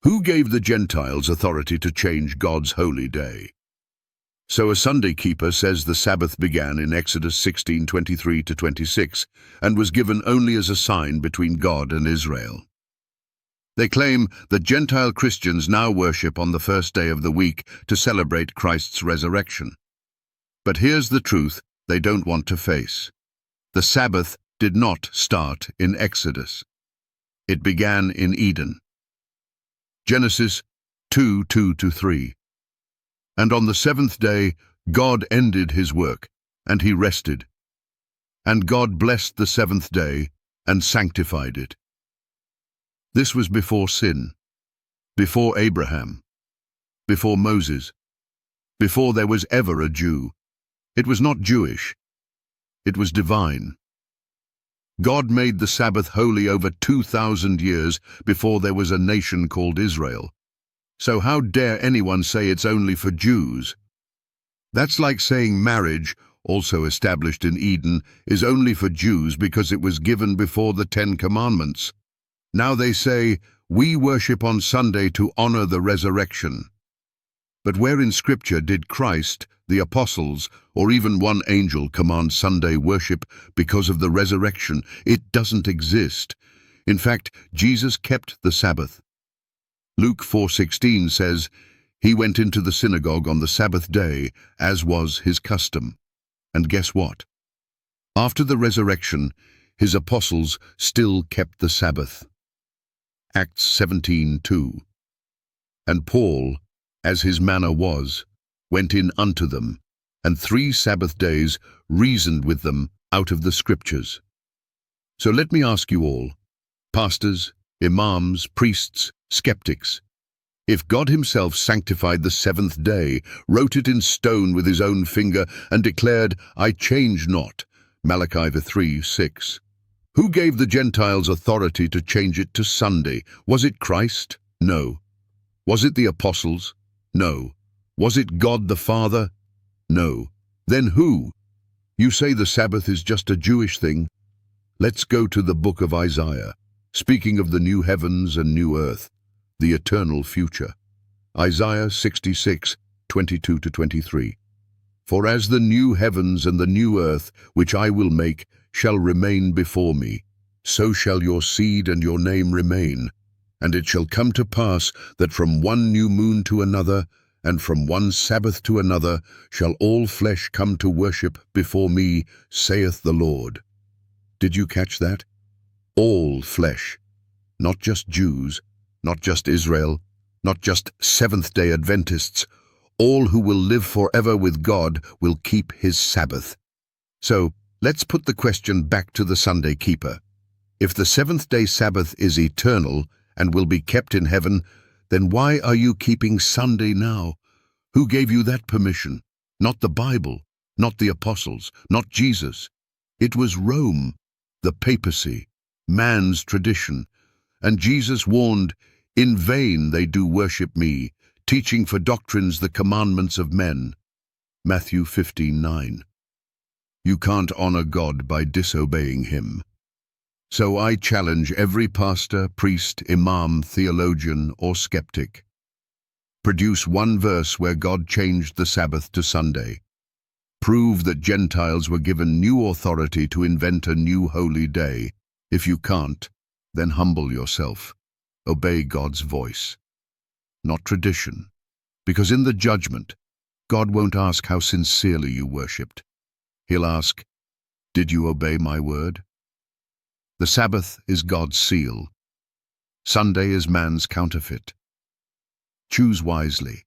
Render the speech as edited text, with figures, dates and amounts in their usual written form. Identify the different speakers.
Speaker 1: Who gave the Gentiles authority to change God's holy day? So a Sunday keeper says the Sabbath began in Exodus 16:23-26 and was given only as a sign between God and Israel. They claim that Gentile Christians now worship on the first day of the week to celebrate Christ's resurrection. But here's the truth they don't want to face. The Sabbath did not start in Exodus. It began in Eden. Genesis 2:2-3. And on the seventh day God ended his work, and he rested. And God blessed the seventh day and sanctified it. This was before sin, before Abraham, before Moses, before there was ever a Jew. It was not Jewish, it was divine. God made the Sabbath holy over 2,000 years before there was a nation called Israel. So how dare anyone say it's only for Jews? That's like saying marriage, also established in Eden, is only for Jews because it was given before the 10 Commandments. Now they say, we worship on Sunday to honor the resurrection. But where in Scripture did Christ, the apostles, or even one angel command Sunday worship because of the resurrection? It doesn't exist. In fact, Jesus kept the Sabbath. Luke 4:16 says, he went into the synagogue on the Sabbath day, as was his custom. And guess what? After the resurrection, his apostles still kept the Sabbath. Acts 17:2. And Paul, as his manner was, went in unto them, and 3 Sabbath days reasoned with them out of the Scriptures. So let me ask you all, pastors, imams, priests, skeptics, if God himself sanctified the 7th day, wrote it in stone with his own finger, and declared, I change not, Malachi 3:6, who gave the Gentiles authority to change it to Sunday? Was it Christ? No. Was it the apostles? No. Was it God the Father? No. Then who? You say the Sabbath is just a Jewish thing? Let's go to the book of Isaiah, speaking of the new heavens and new earth, the eternal future. Isaiah 66:22-23. For as the new heavens and the new earth, which I will make, shall remain before me, so shall your seed and your name remain. And it shall come to pass that from one new moon to another, and from one Sabbath to another, shall all flesh come to worship before me, saith the Lord. Did you catch that? All flesh. Not just Jews, not just Israel, not just Seventh-day Adventists. All who will live forever with God will keep his Sabbath. So, let's put the question back to the Sunday keeper. If the seventh-day Sabbath is eternal and will be kept in heaven, then why are you keeping Sunday now? Who gave you that permission? Not the Bible, not the apostles, not Jesus. It was Rome, the papacy, man's tradition. And Jesus warned, in vain they do worship me, teaching for doctrines the commandments of men. Matthew 15:9. You can't honor God by disobeying him. So I challenge every pastor, priest, imam, theologian, or skeptic. Produce one verse where God changed the Sabbath to Sunday. Prove that Gentiles were given new authority to invent a new holy day. If you can't, then humble yourself. Obey God's voice, not tradition. Because in the judgment, God won't ask how sincerely you worshipped. He'll ask, did you obey my word? The Sabbath is God's seal. Sunday is man's counterfeit. Choose wisely.